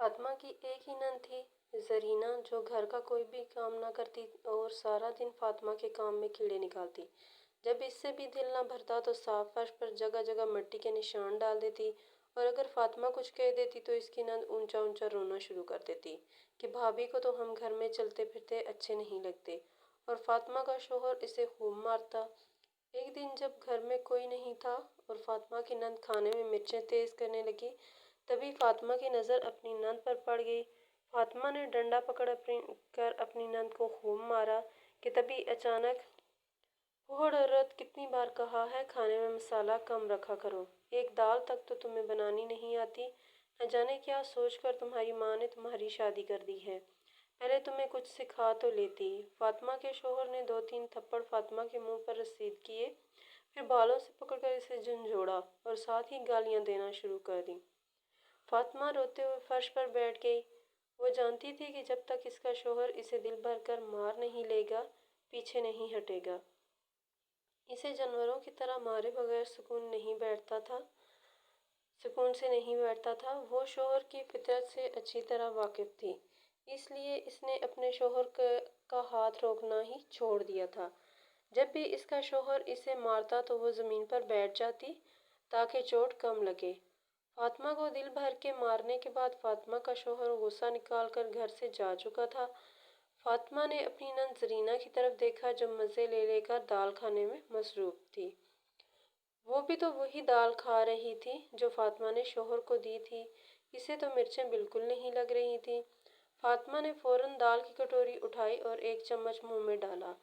فاطمہ کی ایک ہی نند تھی، زرینہ، جو گھر کا کوئی بھی کام نہ کرتی اور سارا دن فاطمہ کے کام میں کیڑے نکالتی۔ جب اس سے بھی دل نہ بھرتا تو صاف فرش پر جگہ جگہ مٹی کے نشان ڈال دیتی، اور اگر فاطمہ کچھ کہہ دیتی تو اس کی نند اونچا اونچا رونا شروع کر دیتی کہ بھابھی کو تو ہم گھر میں چلتے پھرتے اچھے نہیں لگتے، اور فاطمہ کا شوہر اسے خوب مارتا۔ ایک دن جب گھر میں کوئی نہیں تھا اور فاطمہ کی نند کھانے میں مرچیں تیز کرنے لگی، تبھی فاطمہ کی نظر اپنی نند پر پڑ گئی۔ فاطمہ نے ڈنڈا پکڑ کر اپنی نند کو خوب مارا کہ تبھی اچانک، "ہوڑ عورت، کتنی بار کہا ہے کھانے میں مسالہ کم رکھا کرو، ایک دال تک تو تمہیں بنانی نہیں آتی، نہ جانے کیا سوچ کر تمہاری ماں نے تمہاری شادی کر دی ہے، پہلے تمہیں کچھ سکھا تو لیتی۔" فاطمہ کے شوہر نے دو تین تھپڑ فاطمہ کے منہ پر رسید کیے، پھر بالوں سے پکڑ کر اسے جھنجھوڑا اور ساتھ ہی گالیاں دینا شروع کر دیں۔ فاطمہ روتے ہوئے فرش پر بیٹھ گئی۔ وہ جانتی تھی کہ جب تک اس کا شوہر اسے دل بھر کر مار نہیں لے گا، پیچھے نہیں ہٹے گا۔ اسے جانوروں کی طرح مارے بغیر سکون سے نہیں بیٹھتا تھا۔ وہ شوہر کی فطرت سے اچھی طرح واقف تھی، اس لیے اس نے اپنے شوہر کا ہاتھ روکنا ہی چھوڑ دیا تھا۔ جب بھی اس کا شوہر اسے مارتا تو وہ زمین پر بیٹھ جاتی تاکہ چوٹ کم لگے۔ فاطمہ کو دل بھر کے مارنے کے بعد فاطمہ کا شوہر غصہ نکال کر گھر سے جا چکا تھا۔ فاطمہ نے اپنی نند زرینہ کی طرف دیکھا جو مزے لے لے کر دال کھانے میں مصروف تھی۔ وہ بھی تو وہی دال کھا رہی تھی جو فاطمہ نے شوہر کو دی تھی، اسے تو مرچیں بالکل نہیں لگ رہی تھیں۔ فاطمہ نے فوراً دال کی کٹوری اٹھائی اور ایک چمچ منہ میں ڈالا۔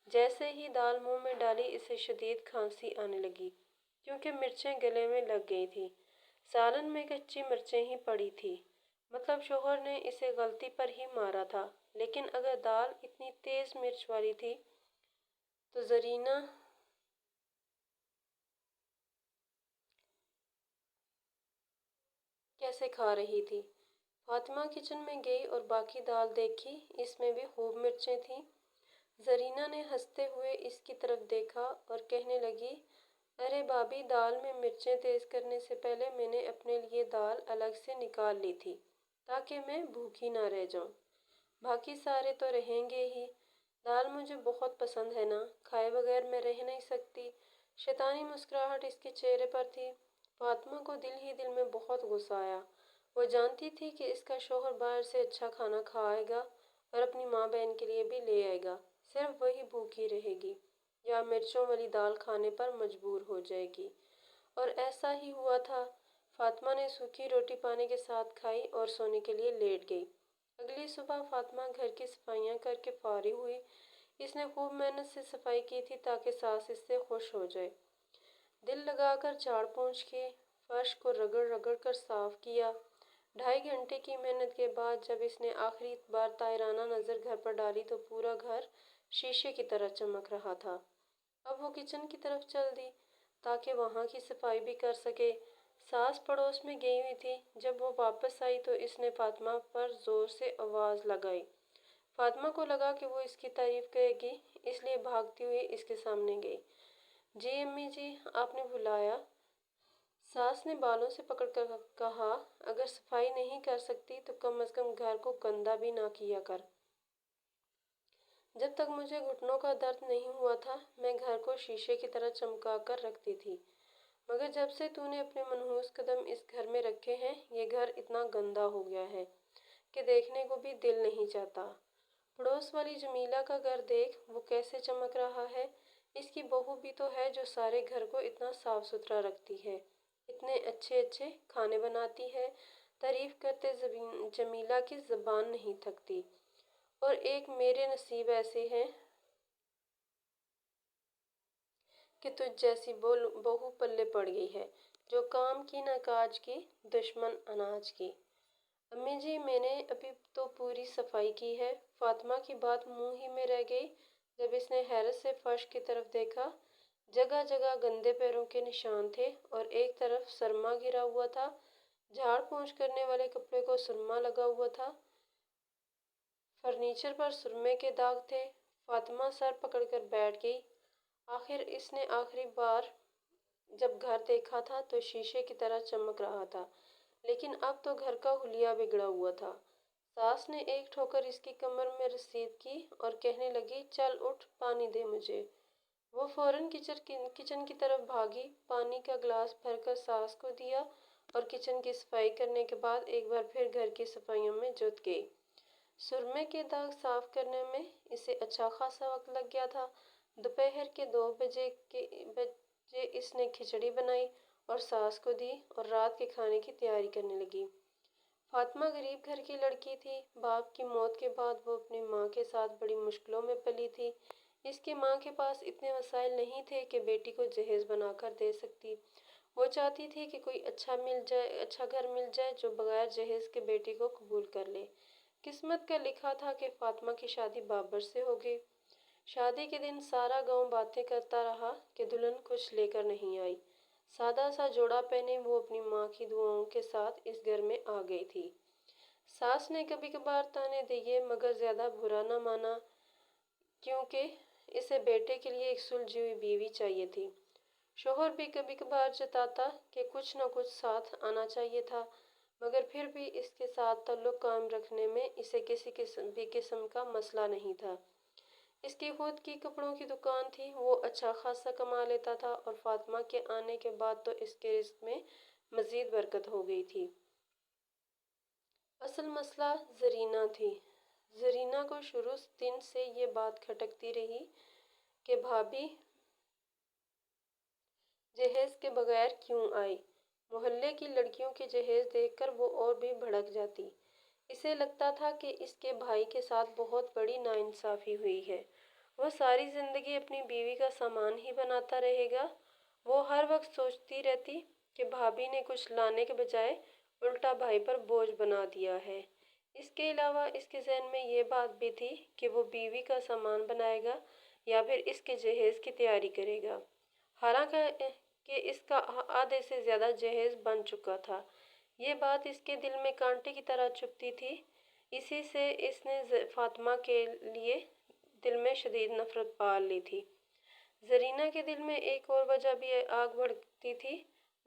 جیسے ہی دال منہ میں ڈالی اسے شدید کھانسی آنے لگی، کیونکہ مرچیں گلے میں لگ گئی تھیں۔ سالن میں کچی مرچیں ہی پڑی تھیں، مطلب شوہر نے اسے غلطی پر ہی مارا تھا، لیکن اگر دال اتنی تیز مرچ والی تھی تو زرینہ کیسے کھا رہی تھی؟ فاطمہ کچن میں گئی اور باقی دال دیکھی، اس میں بھی خوب مرچیں تھیں۔ زرینہ نے ہنستے ہوئے اس کی طرف دیکھا اور کہنے لگی، "ارے بھابھی، دال میں مرچیں تیز کرنے سے پہلے میں نے اپنے لیے دال الگ سے نکال لی تھی تاکہ میں بھوکی نہ رہ جاؤں، باقی سارے تو رہیں گے ہی۔ دال مجھے بہت پسند ہے نا، کھائے بغیر میں رہ نہیں سکتی۔" شیطانی مسکراہٹ اس کے چہرے پر تھی۔ فاطمہ کو دل ہی دل میں بہت غصہ آیا۔ وہ جانتی تھی کہ اس کا شوہر باہر سے اچھا کھانا کھائے گا اور اپنی ماں بہن کے لیے بھی لے آئے گا، صرف وہی بھوکی رہے گی یا مرچوں والی دال کھانے پر مجبور ہو جائے گی، اور ایسا ہی ہوا تھا۔ فاطمہ نے سوکھی روٹی پانی کے ساتھ کھائی اور سونے کے لیے لیٹ گئی۔ اگلی صبح فاطمہ گھر کی صفائیاں کر کے فارغ ہوئی۔ اس نے خوب محنت سے صفائی کی تھی تاکہ ساس اس سے خوش ہو جائے۔ دل لگا کر جھاڑ پونچھ کے فرش کو رگڑ رگڑ کر صاف کیا۔ 2.5 گھنٹے کی محنت کے بعد جب اس نے آخری بار طائرانہ نظر گھر پر ڈالی تو پورا گھر شیشے کی طرح چمک رہا تھا۔ اب وہ کچن کی طرف چل دی تاکہ وہاں کی صفائی بھی کر سکے۔ ساس پڑوس میں گئی ہوئی تھی۔ جب وہ واپس آئی تو اس نے فاطمہ پر زور سے آواز لگائی۔ فاطمہ کو لگا کہ وہ اس کی تعریف کرے گی، اس لیے بھاگتی ہوئی اس کے سامنے گئی۔ "جی امی جی، آپ نے بلایا؟" ساس نے بالوں سے پکڑ کر کہا، "اگر صفائی نہیں کر سکتی تو کم از کم گھر کو گندا بھی نہ کیا کر۔ جب تک مجھے گھٹنوں کا درد نہیں ہوا تھا میں گھر کو شیشے کی طرح چمکا کر رکھتی تھی، مگر جب سے تو نے اپنے منحوس قدم اس گھر میں رکھے ہیں یہ گھر اتنا گندا ہو گیا ہے کہ دیکھنے کو بھی دل نہیں چاہتا۔ پڑوس والی جمیلہ کا گھر دیکھ، وہ کیسے چمک رہا ہے۔ اس کی بہو بھی تو ہے جو سارے گھر کو اتنا صاف ستھرا رکھتی ہے، اتنے اچھے اچھے کھانے بناتی ہے، تعریف کرتے جمیلہ کی زبان نہیں تھکتی، اور ایک میرے نصیب ایسے ہیں کہ تجھ جیسی بہو پلے پڑ گئی ہے، جو کام کی نہ کاج کی، دشمن اناج کی۔ امی جی، میں نے ابھی تو پوری صفائی کی ہے۔ فاطمہ کی بات منہ ہی میں رہ گئی جب اس نے حیرت سے فرش کی طرف دیکھا۔ جگہ جگہ گندے پیروں کے نشان تھے اور ایک طرف سرما گرا ہوا تھا، جھاڑ پونچھ کرنے والے کپڑے کو سرما لگا ہوا تھا، فرنیچر پر سرمے کے داغ تھے۔ فاطمہ سر پکڑ کر بیٹھ گئی۔ آخر اس نے آخری بار جب گھر دیکھا تھا تو شیشے کی طرح چمک رہا تھا، لیکن اب تو گھر کا حلیہ بگڑا ہوا تھا۔ ساس نے ایک ٹھوکر اس کی کمر میں رسید کی اور کہنے لگی، چل اٹھ، پانی دے مجھے۔ وہ فوراً کچن کی طرف بھاگی، پانی کا گلاس بھر کر ساس کو دیا اور کچن کی صفائی کرنے کے بعد ایک بار پھر گھر کی صفائیوں میں جٹ گئی۔ سرمے کے داغ صاف کرنے میں اسے اچھا خاصا وقت لگ گیا تھا۔ دوپہر کے 2 بجے اس نے کھچڑی بنائی اور ساس کو دی اور رات کے کھانے کی تیاری کرنے لگی۔ فاطمہ غریب گھر کی لڑکی تھی۔ باپ کی موت کے بعد وہ اپنی ماں کے ساتھ بڑی مشکلوں میں پلی تھی۔ اس کی ماں کے پاس اتنے وسائل نہیں تھے کہ بیٹی کو جہیز بنا کر دے سکتی۔ وہ چاہتی تھی کہ کوئی اچھا گھر مل جائے جو بغیر جہیز کے بیٹی کو قبول کر لے۔ قسمت کا لکھا تھا کہ فاطمہ کی شادی بابر سے ہوگی۔ شادی کے دن سارا گاؤں باتیں کرتا رہا کہ دلہن کچھ لے کر نہیں آئی۔ سادہ سا جوڑا پہنے وہ اپنی ماں کی دعاؤں کے ساتھ اس گھر میں آ گئی تھی۔ ساس نے کبھی کبھار طعنے دیے مگر زیادہ برا نہ مانا، کیونکہ اسے بیٹے کے لیے ایک سلجھی ہوئی بیوی چاہیے تھی۔ شوہر بھی کبھی کبھار جتاتا کہ کچھ نہ کچھ ساتھ آنا چاہیے تھا، مگر پھر بھی اس کے ساتھ تعلق قائم رکھنے میں اسے کسی بھی قسم کا مسئلہ نہیں تھا۔ اس کی خود کی کپڑوں کی دکان تھی، وہ اچھا خاصا کما لیتا تھا اور فاطمہ کے آنے کے بعد تو اس کے رزق میں مزید برکت ہو گئی تھی۔ اصل مسئلہ زرینہ تھی۔ زرینہ کو شروع دن سے یہ بات کھٹکتی رہی کہ بھابھی جہیز کے بغیر کیوں آئی؟ محلے کی لڑکیوں کے جہیز دیکھ کر وہ اور بھی بھڑک جاتی۔ اسے لگتا تھا کہ اس کے بھائی کے ساتھ بہت بڑی ناانصافی ہوئی ہے۔ وہ ساری زندگی اپنی بیوی کا سامان ہی بناتا رہے گا۔ وہ ہر وقت سوچتی رہتی کہ بھابھی نے کچھ لانے کے بجائے الٹا بھائی پر بوجھ بنا دیا ہے۔ اس کے علاوہ اس کے ذہن میں یہ بات بھی تھی کہ وہ بیوی کا سامان بنائے گا یا پھر اس کے جہیز کی تیاری کرے گا۔ حالانکہ اس کا آدھے سے زیادہ جہیز بن چکا تھا۔ یہ بات اس کے دل میں کانٹے کی طرح چبھتی تھی۔ اسی سے اس نے فاطمہ کے لیے دل میں شدید نفرت پال لی تھی۔ زرینہ کے دل میں ایک اور وجہ بھی آگ بھڑکتی تھی،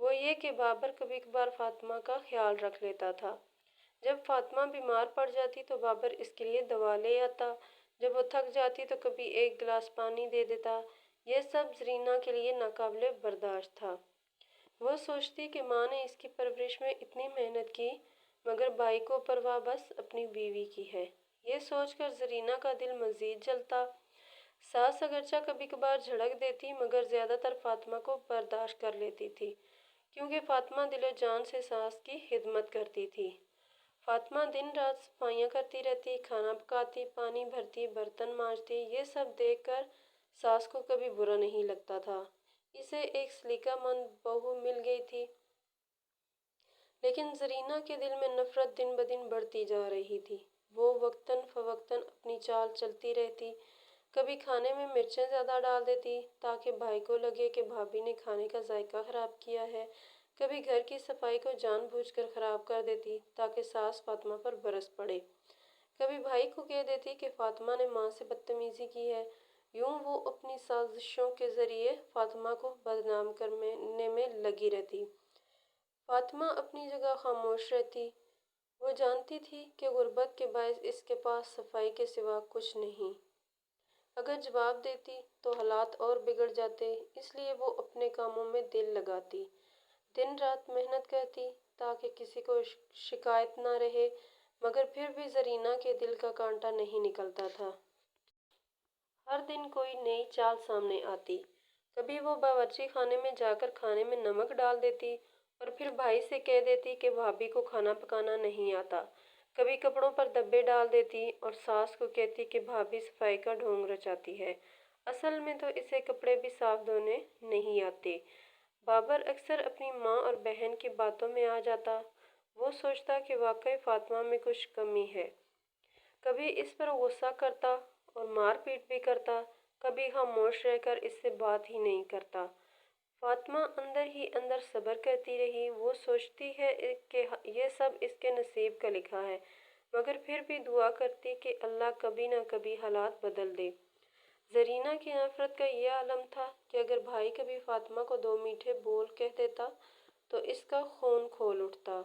وہ یہ کہ بابر کبھی کبھار فاطمہ کا خیال رکھ لیتا تھا۔ جب فاطمہ بیمار پڑ جاتی تو بابر اس کے لیے دوا لے آتا۔ جب وہ تھک جاتی تو کبھی ایک گلاس پانی دے دیتا۔ یہ سب زرینہ کے لیے ناقابل برداشت تھا۔ وہ سوچتی کہ ماں نے اس کی پرورش میں اتنی محنت کی، مگر بھائی کو پرواہ بس اپنی بیوی کی ہے۔ یہ سوچ کر زرینہ کا دل مزید جلتا۔ ساس اگرچہ کبھی کبھار جھڑک دیتی مگر زیادہ تر فاطمہ کو برداشت کر لیتی تھی، کیونکہ فاطمہ دل و جان سے ساس کی خدمت کرتی تھی۔ فاطمہ دن رات صفائیاں کرتی رہتی، کھانا پکاتی، پانی بھرتی، برتن مانجتی۔ یہ سب دیکھ کر ساس کو کبھی برا نہیں لگتا تھا۔ اسے ایک سلیقہ مند بہو مل گئی تھی۔ لیکن زرینہ کے دل میں نفرت دن بدن بڑھتی جا رہی تھی۔ وہ وقتاً فوقتاً اپنی چال چلتی رہتی۔ کبھی کھانے میں مرچیں زیادہ ڈال دیتی تاکہ بھائی کو لگے کہ بھابھی نے کھانے کا ذائقہ خراب کیا ہے۔ کبھی گھر کی صفائی کو جان بوجھ کر خراب کر دیتی تاکہ ساس فاطمہ پر برس پڑے۔ کبھی بھائی کو کہہ دیتی کہ فاطمہ نے ماں سے بدتمیزی کی ہے۔ یوں وہ اپنی سازشوں کے ذریعے فاطمہ کو بدنام کرنے میں لگی رہتی۔ فاطمہ اپنی جگہ خاموش رہتی۔ وہ جانتی تھی کہ غربت کے باعث اس کے پاس صفائی کے سوا کچھ نہیں۔ اگر جواب دیتی تو حالات اور بگڑ جاتے، اس لیے وہ اپنے کاموں میں دل لگاتی، دن رات محنت کرتی تاکہ کسی کو شکایت نہ رہے، مگر پھر بھی زرینہ کے دل کا کانٹا نہیں نکلتا تھا۔ ہر دن کوئی نئی چال سامنے آتی۔ کبھی وہ باورچی خانے میں جا کر کھانے میں نمک ڈال دیتی اور پھر بھائی سے کہہ دیتی کہ بھابھی کو کھانا پکانا نہیں آتا۔ کبھی کپڑوں پر دھبے ڈال دیتی اور ساس کو کہتی کہ بھابھی صفائی کا ڈھونگ رچاتی ہے۔ اصل میں تو اسے کپڑے بھی صاف دھونے نہیں آتے۔ بابر اکثر اپنی ماں اور بہن کی باتوں میں آ جاتا۔ وہ سوچتا کہ واقعی فاطمہ میں کچھ کمی ہے۔ کبھی اس پر غصہ کرتا اور مار پیٹ بھی کرتا، کبھی خاموش رہ کر اس سے بات ہی نہیں کرتا۔ فاطمہ اندر ہی اندر صبر کرتی رہی۔ وہ سوچتی ہے کہ یہ سب اس کے نصیب کا لکھا ہے، مگر پھر بھی دعا کرتی کہ اللہ کبھی نہ کبھی حالات بدل دے۔ زرینہ کی نفرت کا یہ عالم تھا کہ اگر بھائی کبھی فاطمہ کو 2 میٹھے بول کہہ دیتا تو اس کا خون کھول اٹھتا۔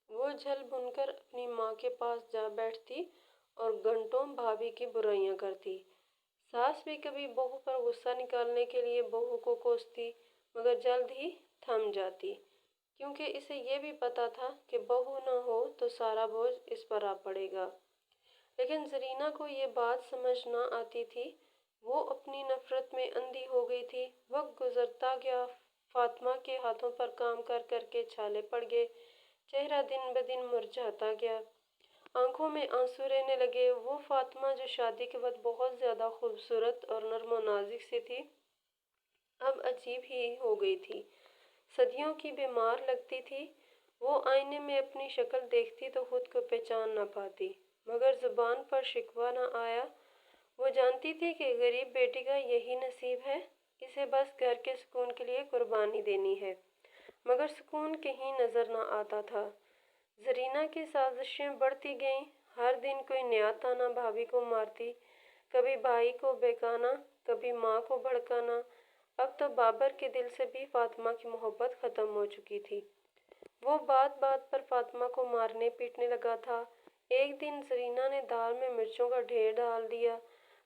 وہ جھل بن کر اپنی ماں کے پاس جا بیٹھتی اور گھنٹوں بھابھی کی برائیاں کرتی۔ ساس بھی کبھی بہو پر غصہ نکالنے کے لیے بہو کو کوستی، مگر جلد ہی تھم جاتی، کیونکہ اسے یہ بھی پتا تھا کہ بہو نہ ہو تو سارا بوجھ اس پر آ پڑے گا۔ لیکن زرینہ کو یہ بات سمجھ نہ آتی تھی۔ وہ اپنی نفرت میں اندھی ہو گئی تھی۔ وقت گزرتا گیا، فاطمہ کے ہاتھوں پر کام کر کر کے چھالے پڑ گئے، چہرہ دن بدن مرجھاتا گیا، آنکھوں میں آنسو رہنے لگے۔ وہ فاطمہ جو شادی کے وقت بہت زیادہ خوبصورت اور نرم و نازک سی تھی، اب عجیب ہی ہو گئی تھی، صدیوں کی بیمار لگتی تھی۔ وہ آئینے میں اپنی شکل دیکھتی تو خود کو پہچان نہ پاتی، مگر زبان پر شکوہ نہ آیا۔ وہ جانتی تھی کہ غریب بیٹی کا یہی نصیب ہے، اسے بس گھر کے سکون کے لیے قربانی دینی ہے، مگر سکون کہیں نظر نہ آتا تھا۔ زرینہ کی سازشیں بڑھتی گئیں، ہر دن کوئی نیا طعنہ بھابھی کو مارتی، کبھی بھائی کو بہکانا، کبھی ماں کو بھڑکانا۔ اب تو بابر کے دل سے بھی فاطمہ کی محبت ختم ہو چکی تھی۔ وہ بات بات پر فاطمہ کو مارنے پیٹنے لگا تھا۔ ایک دن زرینہ نے دال میں مرچوں کا ڈھیر ڈال دیا۔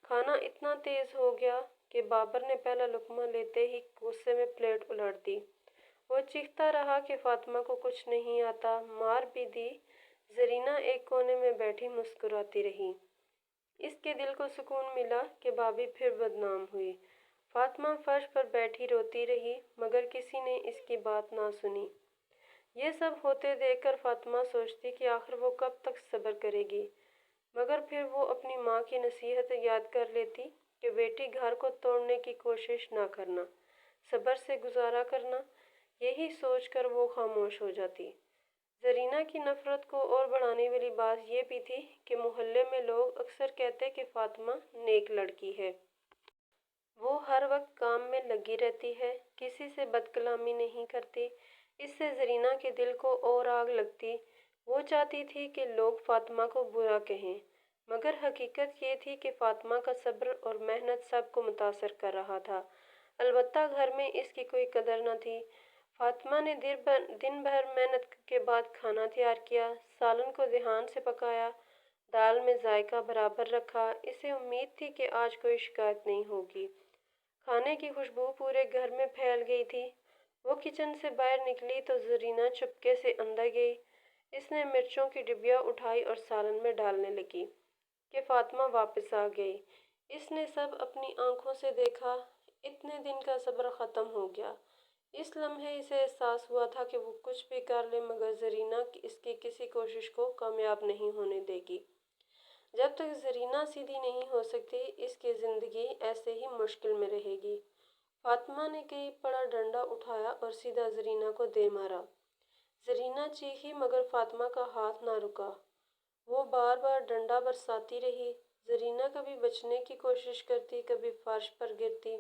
کھانا اتنا تیز ہو گیا کہ بابر نے پہلا لقمہ لیتے ہی غصے میں پلیٹ الٹ دی۔ وہ چیختا رہا کہ فاطمہ کو کچھ نہیں آتا، مار بھی دی۔ زرینہ ایک کونے میں بیٹھی مسکراتی رہی۔ اس کے دل کو سکون ملا کہ بھابھی پھر بدنام ہوئی۔ فاطمہ فرش پر بیٹھی روتی رہی، مگر کسی نے اس کی بات نہ سنی۔ یہ سب ہوتے دیکھ کر فاطمہ سوچتی کہ آخر وہ کب تک صبر کرے گی، مگر پھر وہ اپنی ماں کی نصیحت یاد کر لیتی کہ بیٹی گھر کو توڑنے کی کوشش نہ کرنا، صبر سے گزارا کرنا۔ یہی سوچ کر وہ خاموش ہو جاتی۔ زرینہ کی نفرت کو اور بڑھانے والی بات یہ بھی تھی کہ محلے میں لوگ اکثر کہتے کہ فاطمہ نیک لڑکی ہے۔ وہ ہر وقت کام میں لگی رہتی ہے، کسی سے بد کلامی نہیں کرتی۔ اس سے زرینہ کے دل کو اور آگ لگتی۔ وہ چاہتی تھی کہ لوگ فاطمہ کو برا کہیں، مگر حقیقت یہ تھی کہ فاطمہ کا صبر اور محنت سب کو متاثر کر رہا تھا۔ البتہ گھر میں اس کی کوئی قدر نہ تھی۔ فاطمہ نے دن بھر محنت کے بعد کھانا تیار کیا، سالن کو دھیان سے پکایا، دال میں ذائقہ برابر رکھا۔ اسے امید تھی کہ آج کوئی شکایت نہیں ہوگی۔ کھانے کی خوشبو پورے گھر میں پھیل گئی تھی۔ وہ کچن سے باہر نکلی تو زرینہ چپکے سے اندر گئی۔ اس نے مرچوں کی ڈبیاں اٹھائی اور سالن میں ڈالنے لگی کہ فاطمہ واپس آ گئی۔ اس نے سب اپنی آنکھوں سے دیکھا۔ اتنے دن کا صبر ختم ہو گیا۔ اس لمحے اسے احساس ہوا تھا کہ وہ کچھ بھی کر لے مگر زرینہ اس کی کسی کوشش کو کامیاب نہیں ہونے دے گی۔ جب تک زرینہ سیدھی نہیں ہو سکتی، اس کی زندگی ایسے ہی مشکل میں رہے گی۔ فاطمہ نے کئی بڑا ڈنڈا اٹھایا اور سیدھا زرینہ کو دے مارا۔ زرینہ چیخی مگر فاطمہ کا ہاتھ نہ رکا۔ وہ بار بار ڈنڈا برساتی رہی۔ زرینہ کبھی بچنے کی کوشش کرتی، کبھی فرش پر گرتی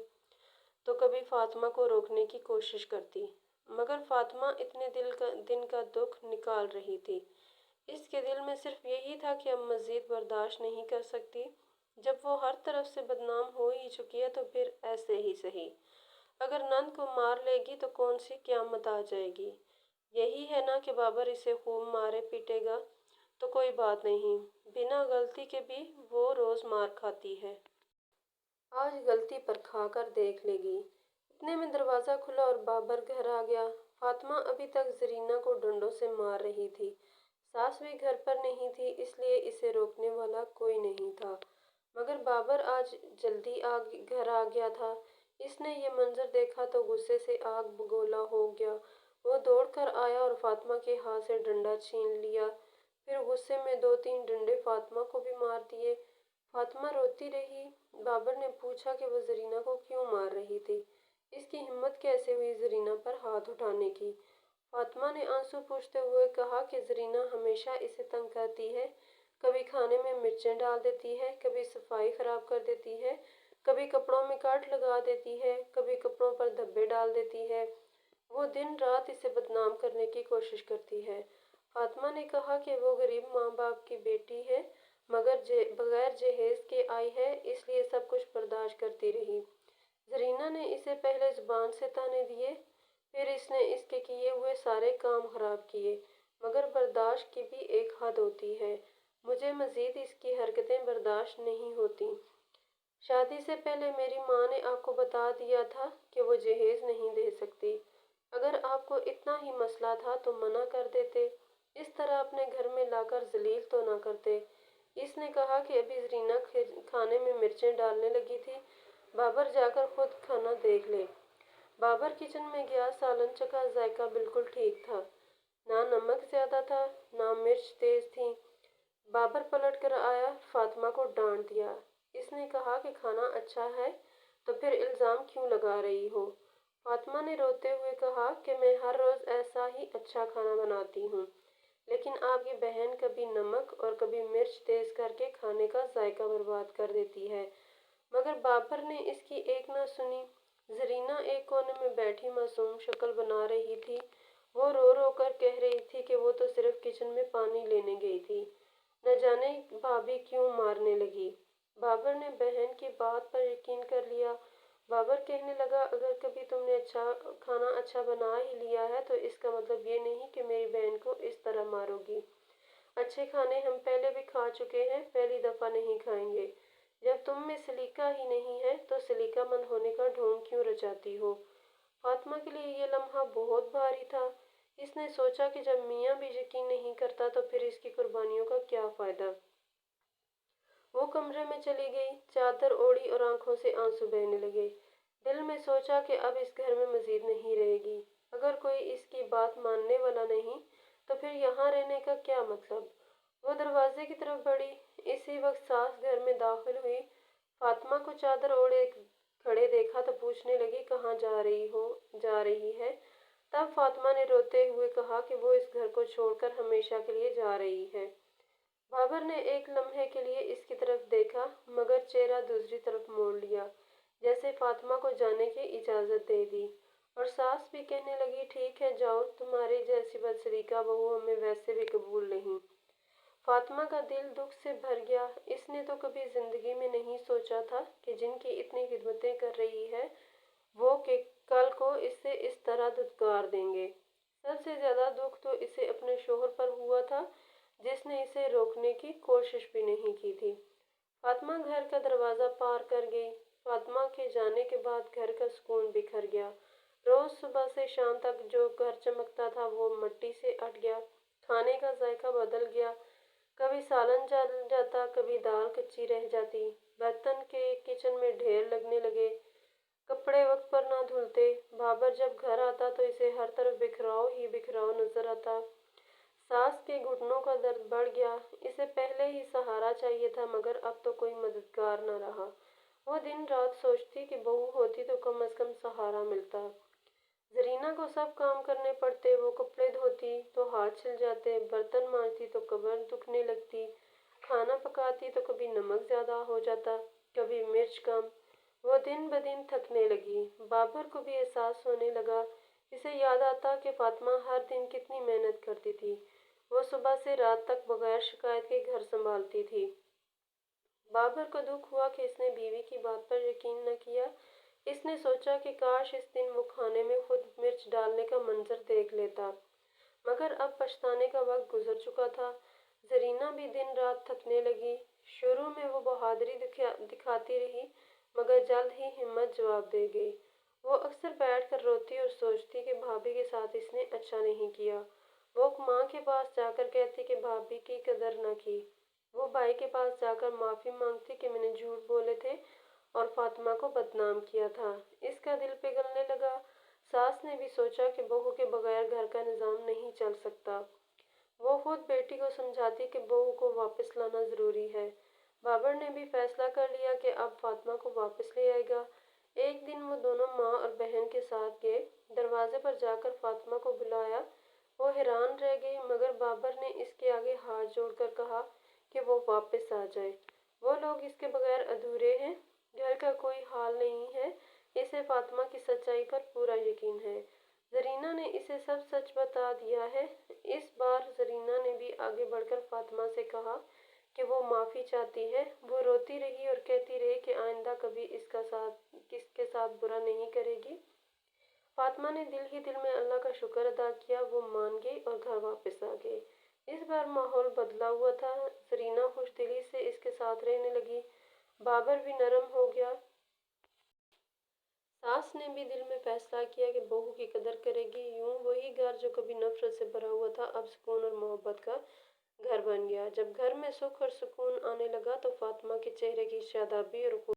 تو کبھی فاطمہ کو روکنے کی کوشش کرتی، مگر فاطمہ اتنے دن کا دکھ نکال رہی تھی۔ اس کے دل میں صرف یہی تھا کہ اب مزید برداشت نہیں کر سکتی۔ جب وہ ہر طرف سے بدنام ہو ہی چکی ہے تو پھر ایسے ہی سہی۔ اگر نند کو مار لے گی تو کون سی قیامت آ جائے گی۔ یہی ہے نا کہ بابر اسے خوب مارے پیٹے گا تو کوئی بات نہیں، بنا غلطی کے بھی وہ روز مار کھاتی ہے۔ آج غلطی پر کھا کر دیکھ لے گی۔ اتنے میں دروازہ کھلا اور بابر گھر آ گیا۔ فاطمہ ابھی تک زرینہ کو ڈنڈوں سے مار رہی تھی۔ ساس بھی گھر پر نہیں تھی، اس لیے اسے روکنے والا کوئی نہیں تھا، مگر بابر آج جلدی گھر آ گیا تھا۔ اس نے یہ منظر دیکھا تو غصے سے آگ بگولا ہو گیا۔ وہ دوڑ کر آیا اور فاطمہ کے ہاتھ سے ڈنڈا چھین لیا، پھر غصے میں دو تین ڈنڈے فاطمہ کو بھی مار دیے۔ فاطمہ روتی رہی۔ بابر نے پوچھا کہ وہ زرینہ کو کیوں مار رہی تھی، اس کی ہمت کیسے ہوئی زرینہ پر ہاتھ اٹھانے کی۔ فاطمہ نے آنسو پوچھتے ہوئے کہا کہ زرینہ ہمیشہ اسے تنگ کرتی ہے، کبھی کھانے میں مرچیں ڈال دیتی ہے، کبھی صفائی خراب کر دیتی ہے، کبھی کپڑوں میں کٹ لگا دیتی ہے، کبھی کپڑوں پر دھبے ڈال دیتی ہے۔ وہ دن رات اسے بدنام کرنے کی کوشش کرتی ہے۔ فاطمہ نے کہا کہ وہ غریب ماں باپ کی بیٹی ہے، مگر بغیر جہیز کے آئی ہے، اس لیے سب کچھ برداشت کرتی رہی۔ زرینہ نے اسے پہلے زبان سے طعنے دیے، پھر اس نے اس کے کیے ہوئے سارے کام خراب کیے، مگر برداشت کی بھی ایک حد ہوتی ہے۔ مجھے مزید اس کی حرکتیں برداشت نہیں ہوتیں۔ شادی سے پہلے میری ماں نے آپ کو بتا دیا تھا کہ وہ جہیز نہیں دے سکتی۔ اگر آپ کو اتنا ہی مسئلہ تھا تو منع کر دیتے، اس طرح اپنے گھر میں لا کر ذلیل تو نہ کرتے۔ اس نے کہا کہ ابھی زرینہ کھانے میں مرچیں ڈالنے لگی تھی، بابر جا کر خود کھانا دیکھ لے۔ بابر کچن میں گیا، سالن چکھا، ذائقہ بالکل ٹھیک تھا۔ نہ نمک زیادہ تھا، نہ مرچ تیز تھیں۔ بابر پلٹ کر آیا، فاطمہ کو ڈانٹ دیا۔ اس نے کہا کہ کھانا اچھا ہے تو پھر الزام کیوں لگا رہی ہو؟ فاطمہ نے روتے ہوئے کہا کہ میں ہر روز ایسا ہی اچھا کھانا بناتی ہوں، لیکن آپ کی بہن کبھی نمک اور کبھی مرچ تیز کر کے کھانے کا ذائقہ برباد کر دیتی ہے۔ مگر بابر نے اس کی ایک نہ سنی۔ زرینہ ایک کونے میں بیٹھی معصوم شکل بنا رہی تھی۔ وہ رو رو کر کہہ رہی تھی کہ وہ تو صرف کچن میں پانی لینے گئی تھی، نہ جانے بھابھی کیوں مارنے لگی۔ بابر نے بہن کی بات پر یقین کر لیا۔ بابر کہنے لگا، اگر کبھی تم نے کھانا اچھا بنا ہی لیا ہے تو اس کا مطلب یہ نہیں کہ میری بہن کو اس طرح مارو گی۔ اچھے کھانے ہم پہلے بھی کھا چکے ہیں، پہلی دفعہ نہیں کھائیں گے۔ جب تم میں سلیقہ ہی نہیں ہے تو سلیقہ مند ہونے کا ڈھونگ کیوں رچاتی ہو؟ فاطمہ کے لیے یہ لمحہ بہت بھاری تھا۔ اس نے سوچا کہ جب میاں بھی یقین نہیں کرتا تو پھر اس کی قربانیوں کا کیا فائدہ؟ وہ کمرے میں چلی گئی، چادر اوڑھی اور آنکھوں سے آنسو بہنے لگے۔ دل میں سوچا کہ اب اس گھر میں مزید نہیں رہے گی۔ اگر کوئی اس کی بات ماننے والا نہیں تو پھر یہاں رہنے کا کیا مطلب؟ وہ دروازے کی طرف بڑھی۔ اسی وقت ساس گھر میں داخل ہوئی۔ فاطمہ کو چادر اوڑھے کھڑے دیکھا تو پوچھنے لگی، کہاں جا رہی ہے؟ تب فاطمہ نے روتے ہوئے کہا کہ وہ اس گھر کو چھوڑ کر ہمیشہ کے لیے جا رہی ہے۔ بابر نے ایک لمحے کے لیے اس کی طرف دیکھا، مگر چہرہ دوسری طرف موڑ لیا، جیسے فاطمہ کو جانے کی اجازت دے دی۔ اور ساس بھی کہنے لگی، ٹھیک ہے جاؤ، تمہاری جیسی بدسلیقہ بہو ہمیں ویسے بھی قبول نہیں۔ فاطمہ کا دل دکھ سے بھر گیا۔ اس نے تو کبھی زندگی میں نہیں سوچا تھا کہ جن کی اتنی خدمتیں کر رہی ہے وہ کہ کل کو اسے اس طرح دھتکار دیں گے۔ سب سے زیادہ دکھ تو اسے اپنے شوہر پر ہوا تھا، جس نے اسے روکنے کی کوشش بھی نہیں کی تھی۔ فاطمہ گھر کا دروازہ پار کر گئی۔ فاطمہ کے جانے کے بعد گھر کا سکون بکھر گیا۔ روز صبح سے شام تک جو گھر چمکتا تھا وہ مٹی سے ہٹ گیا۔ کھانے کا ذائقہ بدل گیا۔ کبھی سالن جل جاتا، کبھی دال کچی رہ جاتی، برتن کے کچن میں ڈھیر لگنے لگے، کپڑے وقت پر نہ دھلتے۔ بابر جب گھر آتا تو اسے ہر طرف بکھراؤ ہی بکھراؤ نظر آتا۔ ساس کے گھٹنوں کا درد بڑھ گیا۔ اسے پہلے ہی سہارا چاہیے تھا، مگر اب تو کوئی مددگار نہ رہا۔ وہ دن رات سوچتی کہ بہو ہوتی تو کم از کم سہارا ملتا۔ زرینہ کو سب کام کرنے پڑتے، وہ کپڑے دھوتی تو ہاتھ چھل جاتے، برتن مانجتی تو کمر دکھنے لگتی، کھانا پکاتی تو کبھی نمک زیادہ ہو جاتا، کبھی مرچ کم۔ وہ دن بدن تھکنے لگی۔ بابر کو بھی احساس ہونے لگا۔ اسے یاد آتا کہ فاطمہ ہر دن کتنی محنت کرتی تھی۔ وہ صبح سے رات تک بغیر شکایت کے گھر سنبھالتی تھی۔ بابر کو دکھ ہوا کہ اس نے بیوی کی بات پر یقین نہ کیا۔ اس نے سوچا کہ کاش اس دن وہ کھانے میں خود مرچ ڈالنے کا منظر دیکھ لیتا، مگر اب پچھتانے کا وقت گزر چکا تھا۔ زرینہ بھی دن رات تھکنے لگی۔ شروع میں وہ بہادری دکھاتی رہی، مگر جلد ہی ہمت جواب دے گئی۔ وہ اکثر بیٹھ کر روتی اور سوچتی کہ بھابھی کے ساتھ اس نے اچھا نہیں کیا۔ وہ ماں کے پاس جا کر کہتی کہ بھابھی کی قدر نہ کی۔ وہ بھائی کے پاس جا کر معافی مانگتی کہ میں نے جھوٹ بولے تھے اور فاطمہ کو بدنام کیا تھا۔ اس کا دل پگھلنے لگا۔ ساس نے بھی سوچا کہ بہو کے بغیر گھر کا نظام نہیں چل سکتا۔ وہ خود بیٹی کو سمجھاتی کہ بہو کو واپس لانا ضروری ہے۔ بابر نے بھی فیصلہ کر لیا کہ اب فاطمہ کو واپس لے آئے گا۔ ایک دن وہ دونوں ماں اور بہن کے ساتھ گئے۔ دروازے پر جا کر فاطمہ کو بلایا۔ وہ حیران رہ گئی، مگر بابر نے اس کے آگے ہاتھ جوڑ کر کہا کہ وہ واپس آ جائے۔ وہ لوگ اس کے بغیر ادھورے ہیں، گھر کا کوئی حال نہیں ہے۔ اسے فاطمہ کی سچائی پر پورا یقین ہے۔ زرینہ نے اسے سب سچ بتا دیا ہے۔ اس بار زرینہ نے بھی آگے بڑھ کر فاطمہ سے کہا کہ وہ معافی چاہتی ہے۔ وہ روتی رہی اور کہتی رہی کہ آئندہ کبھی اس کے ساتھ برا نہیں کرے گی۔ فاطمہ نے دل ہی دل میں اللہ کا شکر ادا کیا، وہ مان گئی اور گھر واپس آ گئی۔ اس بار ماحول بدلا ہوا تھا، زرینہ خوش دلی سے اس کے ساتھ رہنے لگی، بابر بھی نرم ہو گیا۔ ساس نے بھی دل میں فیصلہ کیا کہ بہو کی قدر کرے گی، یوں وہی گھر جو کبھی نفرت سے بھرا ہوا تھا اب سکون اور محبت کا گھر بن گیا۔ جب گھر میں سکھ اور سکون آنے لگا تو فاطمہ کے چہرے کی شادابی اور